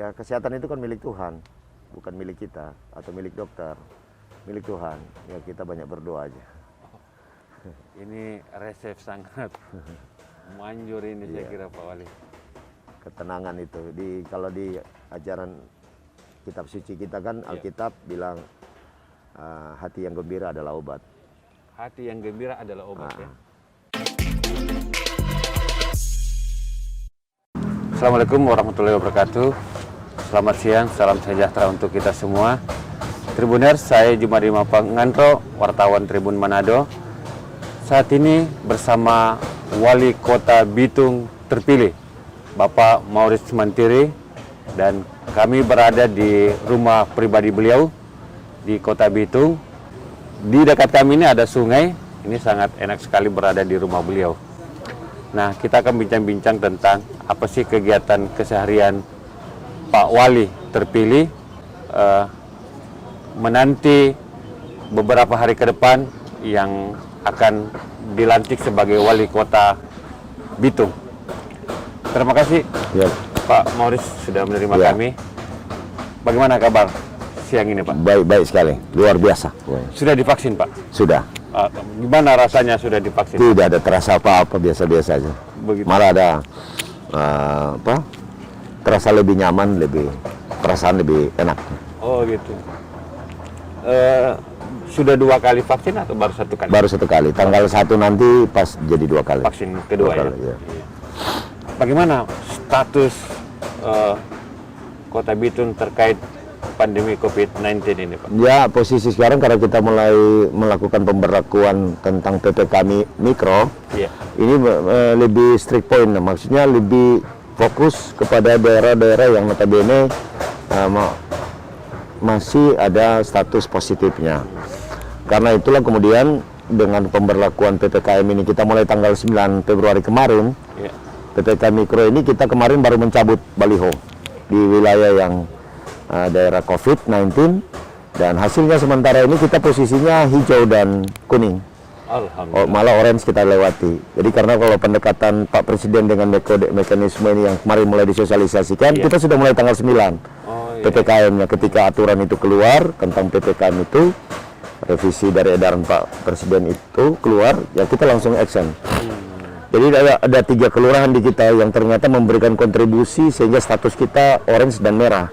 Ya kesehatan itu kan milik Tuhan, bukan milik kita atau milik dokter, milik Tuhan. Ya kita banyak berdoa aja. Ini resep sangat manjur ini saya kira Pak Wali. Ketenangan itu kalau di ajaran kitab suci kita kan Alkitab bilang hati yang gembira adalah obat. Hati yang gembira adalah obat ya. Assalamualaikum warahmatullahi wabarakatuh. Selamat siang, salam sejahtera untuk kita semua. Tribuners, saya Jumadi Mapanganto, wartawan Tribun Manado. Saat ini bersama Wali Kota Bitung terpilih, Bapak Maurice Mantiri, dan kami berada di rumah pribadi beliau di Kota Bitung. Di dekat kami ini ada sungai, ini sangat enak sekali berada di rumah beliau. Nah, kita akan bincang-bincang tentang apa sih kegiatan keseharian Pak Wali terpilih menanti beberapa hari ke depan yang akan dilantik sebagai Wali Kota Bitung. Terima kasih Pak Maurice sudah menerima kami. Bagaimana kabar siang ini Pak? Baik sekali, luar biasa. Sudah divaksin Pak? Sudah. Gimana rasanya sudah divaksin? Tidak ada terasa apa-apa, biasa-biasa aja. Begitu. Malah ada terasa lebih nyaman, perasaan lebih enak. Oh gitu. Sudah 2 kali vaksin atau baru 1 kali? Baru 1 kali. Tanggal 1 nanti pas jadi 2 kali. Vaksin kedua ya? Iya. Bagaimana status Kota Bitung terkait pandemi COVID-19 ini Pak? Ya, posisi sekarang karena kita mulai melakukan pemberlakuan tentang PPKM Mikro, ini lebih strict point, maksudnya lebih fokus kepada daerah-daerah yang notabene masih ada status positifnya. Karena itulah kemudian dengan pemberlakuan PPKM ini kita mulai tanggal 9 Februari kemarin, PPKM Mikro ini kita kemarin baru mencabut baliho di wilayah yang daerah COVID-19, dan hasilnya sementara ini kita posisinya hijau dan kuning. Malah orange kita lewati. Jadi karena kalau pendekatan Pak Presiden dengan mekanisme ini yang kemarin mulai disosialisasikan, kita sudah mulai tanggal 9 PPKM-nya. Ketika aturan itu keluar tentang PPKM itu, revisi dari edaran Pak Presiden itu keluar, ya kita langsung action. Jadi ada 3 kelurahan di kita yang ternyata memberikan kontribusi sehingga status kita orange dan merah.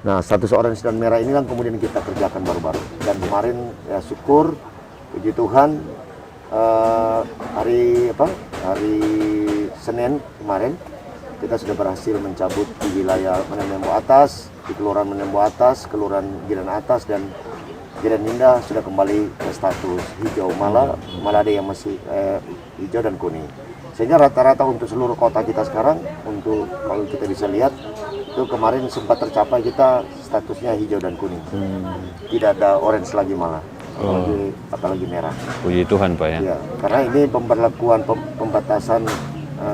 Nah, status orange dan merah ini kan kemudian kita kerjakan baru-baru. Dan kemarin ya syukur, puji Tuhan, hari Senin kemarin kita sudah berhasil mencabut di wilayah Menembo Atas, di Kelurahan Menembo Atas, Kelurahan Giran Atas, dan Giran Indah sudah kembali ke status hijau. Malah ada yang masih hijau dan kuning. Sehingga rata-rata untuk seluruh kota kita sekarang, untuk kalau kita bisa lihat, itu kemarin sempat tercapai kita statusnya hijau dan kuning. Tidak ada orange lagi malah, apalagi merah. Puji Tuhan Pak ya. Ya, karena ini pemberlakuan pembatasan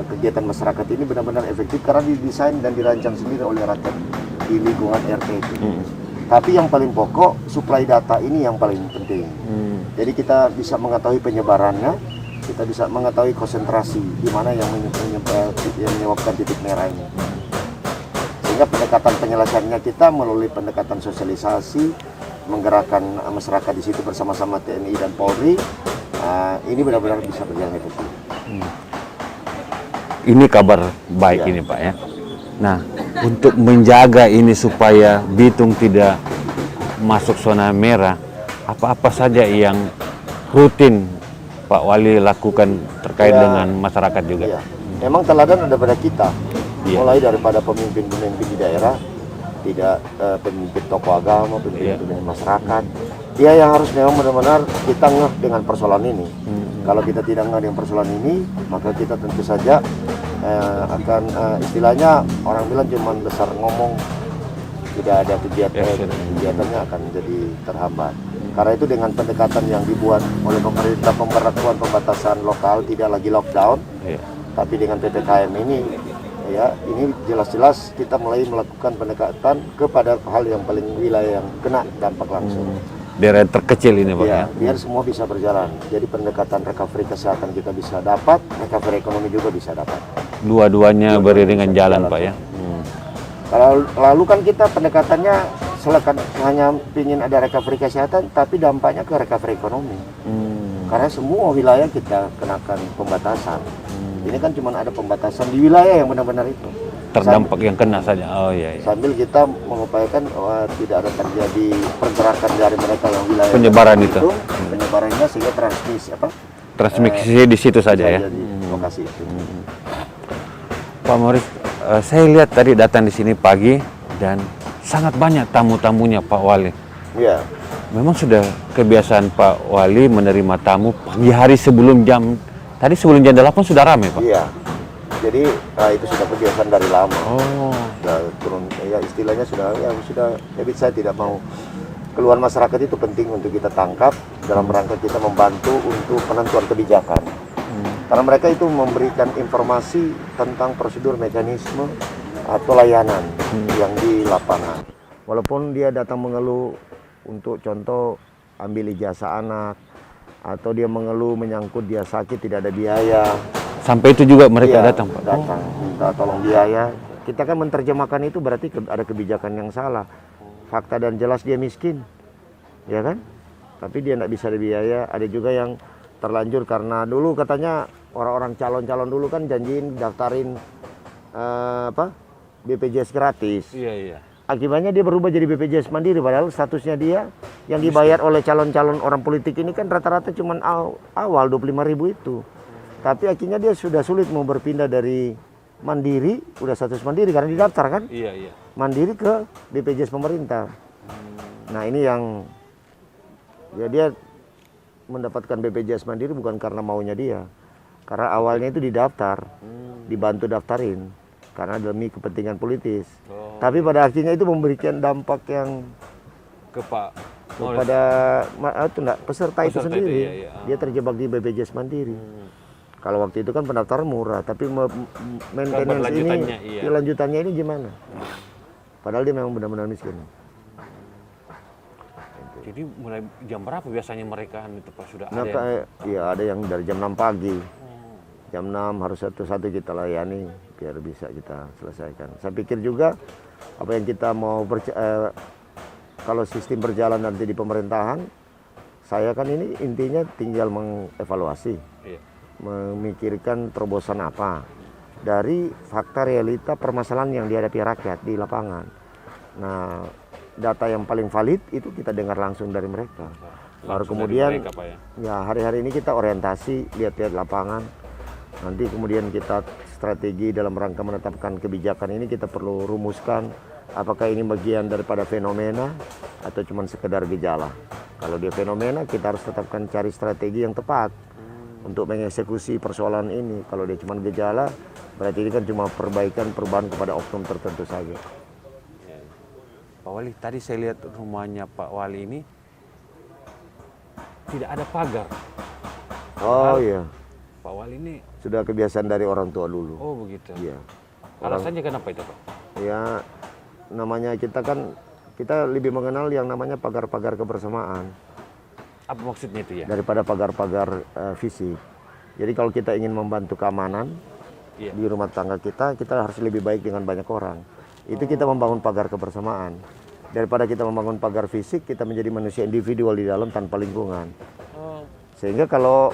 kegiatan masyarakat ini benar-benar efektif karena didesain dan dirancang sendiri oleh rakyat di lingkungan RT itu. Tapi yang paling pokok, suplai data ini yang paling penting. Jadi kita bisa mengetahui penyebarannya, kita bisa mengetahui konsentrasi di mana yang menyebabkan titik merah ini. Sehingga pendekatan penyelesaiannya kita melalui pendekatan sosialisasi, menggerakkan masyarakat di situ bersama-sama TNI dan Polri, ini benar-benar bisa berjalan efektif. Ini kabar baik ini Pak ya. Nah, untuk menjaga ini supaya Bitung tidak masuk zona merah, apa-apa saja yang rutin Pak Wali lakukan terkait dengan masyarakat juga? Memang teladan ada pada kita. Mulai daripada pemimpin-pemimpin di daerah, tidak pemimpin tokoh agama, pemimpin masyarakat. Dia yang harus memang benar-benar kita ngeh dengan persoalan ini. Kalau kita tidak ngeh dengan persoalan ini, maka kita tentu saja akan istilahnya orang bilang cuma besar ngomong, tidak ada kegiatannya akan jadi terhambat. Karena itu dengan pendekatan yang dibuat oleh pemerintah, pemberlakuan pembatasan lokal, tidak lagi lockdown, tapi dengan PPKM ini, ya ini jelas-jelas kita mulai melakukan pendekatan kepada hal yang paling wilayah yang kena dampak langsung. Daerah terkecil ini Pak ya? Biar semua bisa berjalan. Jadi pendekatan recovery kesehatan kita bisa dapat, recovery ekonomi juga bisa dapat. Dua-duanya beriringan jalan Pak ya? Kalau lalu kan kita pendekatannya hanya ingin ada recovery kesehatan, tapi dampaknya ke recovery ekonomi. Karena semua wilayah kita kenakan pembatasan. Ini kan cuma ada pembatasan di wilayah yang benar-benar itu. Terdampak yang kena saja. Oh iya. Sambil kita mengupayakan tidak ada terjadi pergerakan dari mereka yang wilayah Penyebaran itu. Penyebarannya sehingga Transmisi di situ saja ya. Di lokasi itu. Pak Morris, saya lihat tadi datang di sini pagi dan sangat banyak tamu-tamunya Pak Wali. Iya. Memang sudah kebiasaan Pak Wali menerima tamu pagi hari sebelum jam 8 sudah ramai Pak. Iya. Jadi itu sudah kebiasaan dari lama. Oh. Sudah turun, ya istilahnya sudah. Jadi saya tidak mau keluhan masyarakat itu penting untuk kita tangkap dalam rangka kita membantu untuk penentuan kebijakan. Karena mereka itu memberikan informasi tentang prosedur, mekanisme atau layanan yang di lapangan. Walaupun dia datang mengeluh untuk contoh ambil ijazah anak, atau dia mengeluh menyangkut dia sakit tidak ada biaya. Sampai itu juga mereka datang Pak? Datang, minta tolong biaya. Kita kan menerjemahkan itu berarti ada kebijakan yang salah. Fakta dan jelas dia miskin, ya kan? Tapi dia tidak bisa ada biaya. Ada juga yang terlanjur karena dulu katanya orang-orang calon-calon dulu kan janjiin daftarin BPJS gratis. Iya. Akibatnya dia berubah jadi BPJS Mandiri, padahal statusnya dia yang dibayar oleh calon-calon orang politik ini kan rata-rata cuma awal 25.000 itu. Tapi akhirnya dia sudah sulit mau berpindah dari Mandiri, udah status Mandiri karena didaftar kan? Iya. Mandiri ke BPJS pemerintah. Nah ini yang ya dia mendapatkan BPJS Mandiri bukan karena maunya dia, karena awalnya itu didaftar, dibantu daftarin karena demi kepentingan politis. Tapi pada akhirnya itu memberikan dampak yang kepada peserta itu sendiri. Iya. Dia terjebak di BPJS Mandiri. Kalau waktu itu kan pendaftaran murah, tapi maintenance ini, kelanjutannya ini gimana? Padahal dia memang benar-benar miskin. Jadi mulai jam berapa biasanya mereka itu Pak sudah ada? Iya, ada yang dari jam 6 pagi. Jam 6 harus satu-satu kita layani biar bisa kita selesaikan. Saya pikir juga apa yang kita mau kalau sistem berjalan nanti di pemerintahan, saya kan ini intinya tinggal mengevaluasi. Iya. Memikirkan terobosan apa dari fakta realita permasalahan yang dihadapi rakyat di lapangan. Nah, data yang paling valid itu kita dengar langsung dari mereka. Baru kemudian ya hari-hari ini kita orientasi, lihat-lihat lapangan. Nanti kemudian kita strategi dalam rangka menetapkan kebijakan ini kita perlu rumuskan apakah ini bagian daripada fenomena atau cuma sekedar gejala. Kalau dia fenomena kita harus tetapkan cari strategi yang tepat untuk mengeksekusi persoalan ini. Kalau dia cuma gejala berarti ini kan cuma perubahan kepada oknum tertentu saja. Pak Wali, tadi saya lihat rumahnya Pak Wali ini tidak ada pagar. Oh iya. Pak Wali ini sudah kebiasaan dari orang tua dulu. Oh begitu. Iya. Alasannya kenapa itu Pak? Ya namanya kita lebih mengenal yang namanya pagar-pagar kebersamaan. Apa maksudnya itu ya? Daripada pagar-pagar fisik. Jadi kalau kita ingin membantu keamanan di rumah tangga kita harus lebih baik dengan banyak orang. Itu kita membangun pagar kebersamaan. Daripada kita membangun pagar fisik, kita menjadi manusia individual di dalam tanpa lingkungan. Sehingga kalau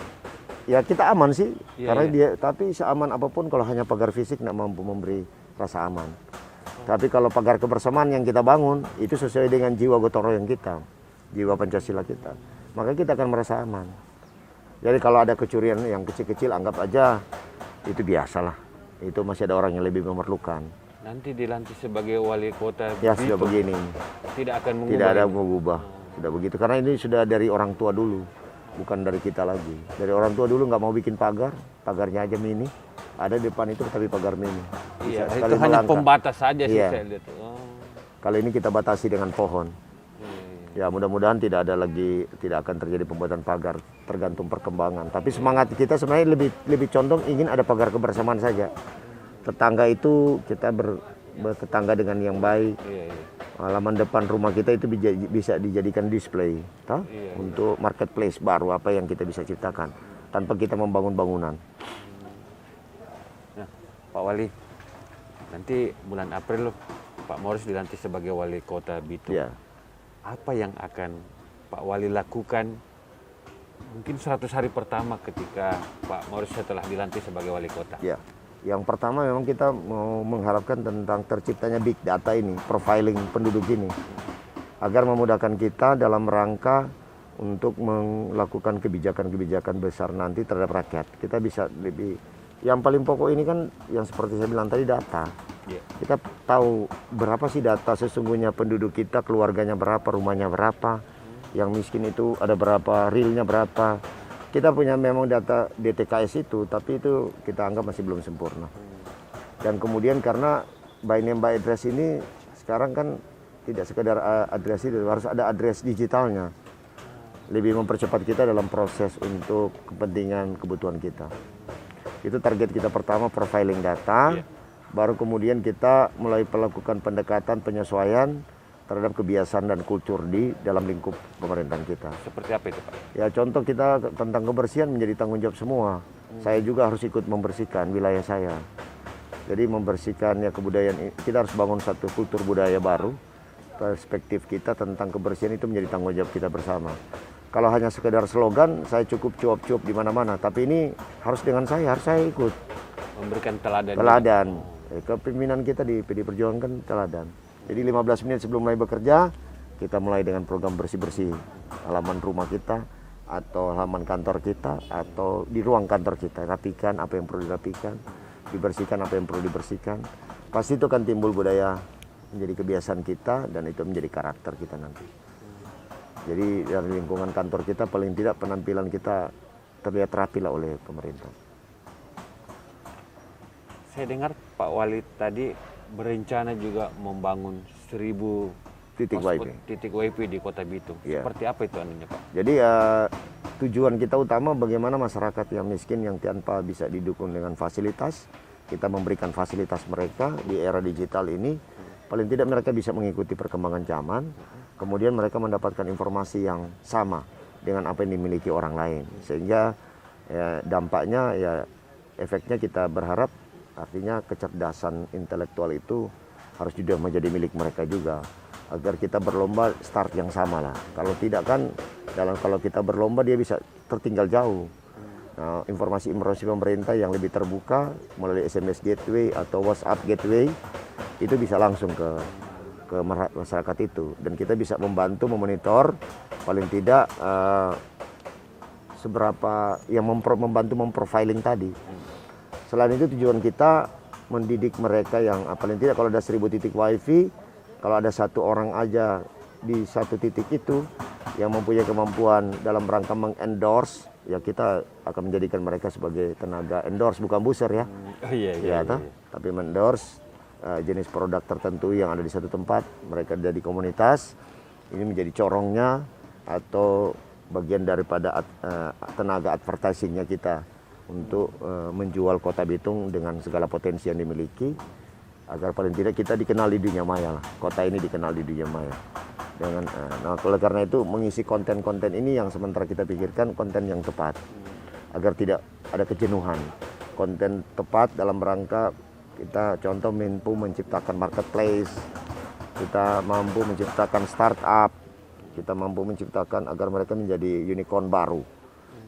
ya kita aman sih, karena dia. Tapi seaman apapun kalau hanya pagar fisik tidak mampu memberi rasa aman. Tapi kalau pagar kebersamaan yang kita bangun itu sesuai dengan jiwa gotong royong kita, jiwa Pancasila kita, maka kita akan merasa aman. Jadi kalau ada kecurian yang kecil-kecil anggap aja itu biasalah. Itu masih ada orang yang lebih memerlukan. Nanti dilantik sebagai wali kota ya sudah begini. Tidak akan mengubah. Tidak ada mengubah. Sudah begitu karena ini sudah dari orang tua dulu. Bukan dari kita lagi. Dari orang tua dulu nggak mau bikin pagar, pagarnya aja mini. Ada di depan itu tapi pagar mini. Iya, itu hanya pembatas saja sih saya lihat. Kali ini kita batasi dengan pohon. Ya mudah-mudahan tidak akan terjadi pembuatan pagar, tergantung perkembangan. Tapi semangat kita sebenarnya lebih condong ingin ada pagar kebersamaan saja. Tetangga itu kita bertetangga dengan yang baik. Halaman depan rumah kita itu bisa dijadikan display, untuk marketplace baru apa yang kita bisa ciptakan tanpa kita membangun bangunan. Nah, Pak Wali, nanti bulan April Pak Morris dilantik sebagai wali kota Bitung, Ya. apa yang akan Pak Wali lakukan mungkin 100 hari pertama ketika Pak Morris setelah dilantik sebagai wali kota? Ya, yang pertama memang kita mau mengharapkan tentang terciptanya big data ini, profiling penduduk ini, agar memudahkan kita dalam rangka untuk melakukan kebijakan-kebijakan besar nanti terhadap rakyat. Kita bisa lebih, yang paling pokok ini kan yang seperti saya bilang tadi, data. Yeah. Kita tahu berapa sih data sesungguhnya penduduk kita, keluarganya berapa, rumahnya berapa, yang miskin itu ada berapa, realnya berapa. Kita punya memang data DTKS itu, tapi itu kita anggap masih belum sempurna. Dan kemudian karena by name by address ini sekarang kan tidak sekedar address itu, harus ada address digitalnya. Lebih mempercepat kita dalam proses untuk kepentingan kebutuhan kita. Itu target kita pertama, profiling data. Yeah. Baru kemudian kita mulai melakukan pendekatan penyesuaian terhadap kebiasaan dan kultur di dalam lingkup pemerintahan kita. Seperti apa itu Pak? Ya contoh kita tentang kebersihan menjadi tanggung jawab semua. Saya juga harus ikut membersihkan wilayah saya. Jadi membersihkan ya kebudayaan, kita harus bangun satu kultur budaya baru. Perspektif kita tentang kebersihan itu menjadi tanggung jawab kita bersama. Kalau hanya sekedar slogan, saya cukup cuap-cuap di mana-mana. Tapi ini harus dengan saya, harus saya ikut. Memberikan teladan. Teladan. Kepemimpinan kita di PD Perjuangan kan teladan. Jadi 15 menit sebelum mulai bekerja, kita mulai dengan program bersih-bersih halaman rumah kita, atau halaman kantor kita, atau di ruang kantor kita. Rapikan apa yang perlu dirapikan, dibersihkan apa yang perlu dibersihkan. Pasti itu akan timbul budaya menjadi kebiasaan kita, dan itu menjadi karakter kita nanti. Jadi dari lingkungan kantor kita paling tidak penampilan kita terlihat rapi lah oleh pemerintah. Saya dengar Pak Wali tadi berencana juga membangun 1000 Titik WiFi. titik WiFi di Kota Bitung. Ya. Seperti apa itu anunya Pak? Jadi tujuan kita utama bagaimana masyarakat yang miskin yang tanpa bisa didukung dengan fasilitas, kita memberikan fasilitas mereka di era digital ini. Paling tidak mereka bisa mengikuti perkembangan zaman, kemudian mereka mendapatkan informasi yang sama dengan apa yang dimiliki orang lain. Sehingga ya, dampaknya ya efeknya kita berharap artinya kecerdasan intelektual itu harus juga menjadi milik mereka juga, agar kita berlomba start yang sama lah. Kalau tidak kan kalau kita berlomba dia bisa tertinggal jauh. Nah, informasi-informasi pemerintah yang lebih terbuka melalui SMS gateway atau WhatsApp gateway itu bisa langsung ke masyarakat itu, dan kita bisa membantu memonitor paling tidak seberapa yang membantu memprofiling tadi. Selain itu tujuan kita mendidik mereka yang paling tidak kalau ada 1000 titik WiFi, kalau ada satu orang aja di satu titik itu yang mempunyai kemampuan dalam rangka mengendorse, ya kita akan menjadikan mereka sebagai tenaga endorse, bukan buser ya. Iya. Tapi mendorse jenis produk tertentu yang ada di satu tempat, mereka ada di komunitas, ini menjadi corongnya atau bagian daripada tenaga advertisingnya kita untuk menjual Kota Bitung dengan segala potensi yang dimiliki, agar paling tidak kita dikenal di dunia maya lah. Kota ini dikenal di dunia maya. Nah, oleh karena itu mengisi konten-konten ini yang sementara kita pikirkan konten yang tepat, agar tidak ada kejenuhan. Konten tepat dalam rangka kita contoh mampu menciptakan marketplace, kita mampu menciptakan startup, kita mampu menciptakan agar mereka menjadi unicorn baru.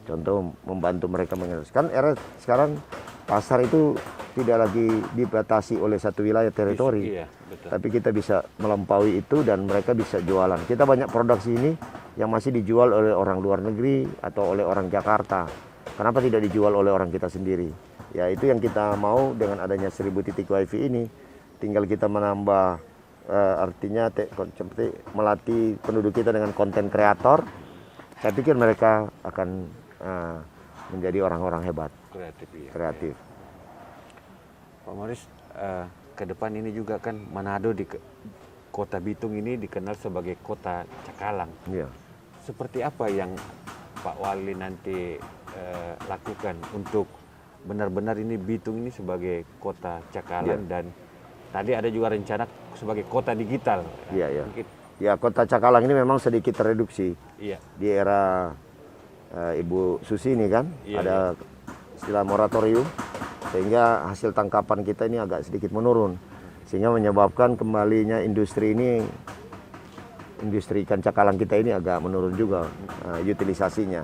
Contoh membantu mereka kan era sekarang pasar itu tidak lagi dibatasi oleh satu wilayah teritori, Iya, betul. tapi kita bisa melampaui itu dan mereka bisa jualan. Kita banyak produksi ini yang masih dijual oleh orang luar negeri atau oleh orang Jakarta. Kenapa tidak dijual oleh orang kita sendiri? Ya itu yang kita mau dengan adanya 1000 titik WiFi ini. Tinggal kita menambah artinya seperti melatih penduduk kita dengan konten kreator. Saya pikir mereka akan menjadi orang-orang hebat, kreatif. Pak Morris, ke depan ini juga kan Manado di Kota Bitung ini dikenal sebagai kota cakalang. Iya. Seperti apa yang Pak Wali nanti lakukan untuk benar-benar ini Bitung ini sebagai kota cakalang, dan tadi ada juga rencana sebagai kota digital. Iya. Mungkin. Ya, kota cakalang ini memang sedikit tereduksi. Iya. Di era Ibu Susi ini kan ada istilah moratorium, sehingga hasil tangkapan kita ini agak sedikit menurun. sehingga menyebabkan kembalinya industri ikan cakalang kita ini agak menurun juga utilisasinya.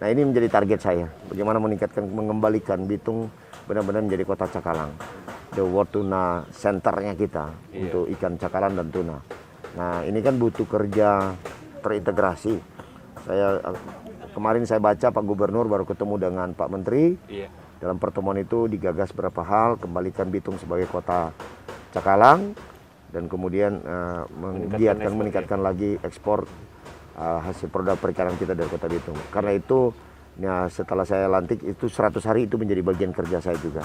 Nah, ini menjadi target saya, bagaimana mengembalikan Bitung benar-benar menjadi kota cakalang, the world tuna centernya kita untuk ikan cakalang dan tuna. Nah, ini kan butuh kerja terintegrasi. Kemarin saya baca Pak Gubernur baru ketemu dengan Pak Menteri. Dalam pertemuan itu digagas beberapa hal, kembalikan Bitung sebagai kota cakalang, dan kemudian meningkatkan lagi ekspor hasil produk perikanan kita dari kota Bitung. Karena itu, ya, setelah saya lantik itu 100 hari itu menjadi bagian kerja saya juga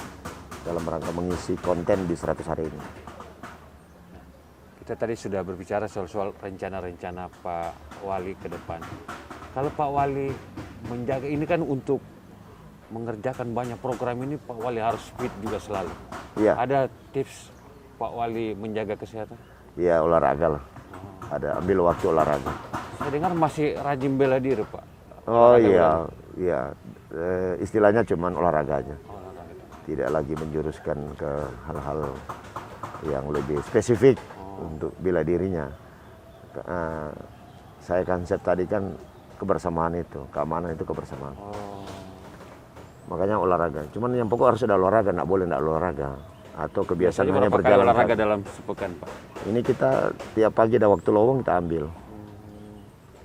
dalam rangka mengisi konten di 100 hari ini. Kita tadi sudah berbicara soal rencana-rencana Pak Wali ke depan. Kalau Pak Wali menjaga ini kan untuk mengerjakan banyak program ini, Pak Wali harus fit juga selalu. Iya. Ada tips Pak Wali menjaga kesehatan? Iya, olahraga lah. Ada ambil waktu olahraga. Saya dengar masih rajin bela diri, Pak. Oh iya, iya. Istilahnya cuman olahraga aja. Tidak lagi menjuruskan ke hal-hal yang lebih spesifik untuk bela dirinya. Saya konsep tadi kan kebersamaan itu, keamanan itu kebersamaan. Makanya olahraga. Cuman yang pokok harus ada olahraga, nggak boleh nggak olahraga. Atau kebiasaan hanya berjalan olahraga dalam sepekan, Pak? Ini kita tiap pagi ada waktu lowong kita ambil.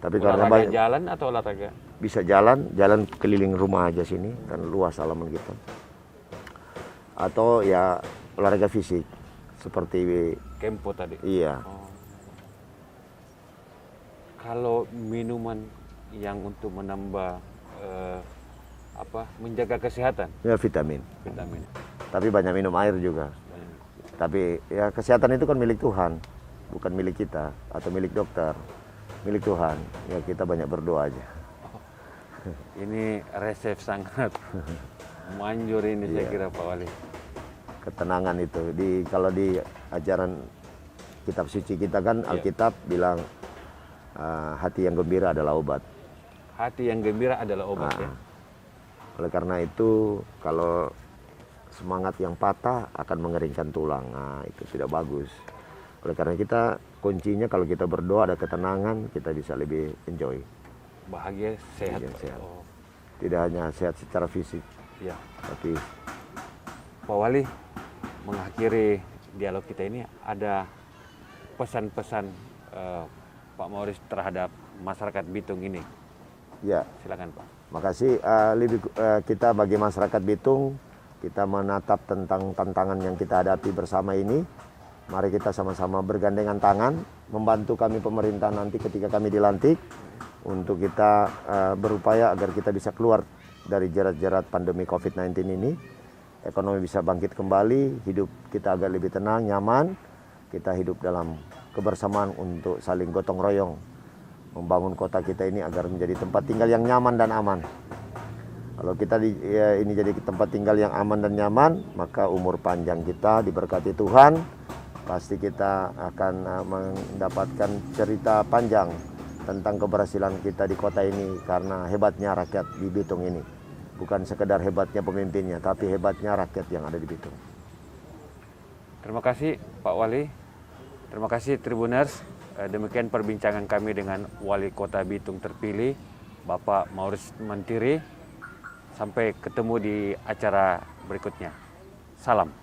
Tapi olahraga karena banyak, jalan atau olahraga? bisa jalan keliling rumah aja sini, kan luas halaman kita. Atau ya olahraga fisik seperti Kempo tadi. iya. Kalau minuman yang untuk menambah menjaga kesehatan, Ya vitamin. vitamin. Tapi banyak minum air juga. Tapi ya kesehatan itu kan milik Tuhan, bukan milik kita atau milik dokter, milik Tuhan. Ya kita banyak berdoa aja. Ini resep sangat manjur ini saya Iya. kira Pak Wali. Ketenangan itu kalau di ajaran kitab suci kita kan Alkitab bilang hati yang gembira adalah obat. Hati yang gembira adalah obat, ya. Oleh karena itu kalau semangat yang patah akan mengeringkan tulang. Nah, itu tidak bagus. Oleh karena kita kuncinya kalau kita berdoa ada ketenangan, kita bisa lebih enjoy. Bahagia, sehat. Bahagia, sehat. Oh, Tidak hanya sehat secara fisik, ya. tapi Pak Wali, mengakhiri dialog kita ini ada pesan-pesan Pak Mauris terhadap masyarakat Bitung ini. ya, Silakan, Pak. makasih. Kita bagi masyarakat Bitung, kita menatap tentang tantangan yang kita hadapi bersama ini. Mari kita sama-sama bergandengan tangan, membantu kami pemerintah nanti ketika kami dilantik, untuk kita berupaya agar kita bisa keluar dari jerat-jerat pandemi COVID-19 ini. Ekonomi bisa bangkit kembali, hidup kita agak lebih tenang, nyaman. Kita hidup dalam kebersamaan untuk saling gotong royong, membangun kota kita ini agar menjadi tempat tinggal yang nyaman dan aman. Kalau kita ini jadi tempat tinggal yang aman dan nyaman, maka umur panjang kita diberkati Tuhan. Pasti kita akan mendapatkan cerita panjang tentang keberhasilan kita di kota ini, karena hebatnya rakyat di Bitung ini. Bukan sekedar hebatnya pemimpinnya, tapi hebatnya rakyat yang ada di Bitung. Terima kasih Pak Wali. Terima kasih Tribuners. Demikian perbincangan kami dengan Wali Kota Bitung terpilih, Bapak Mauris Mantiri. Sampai ketemu di acara berikutnya. Salam.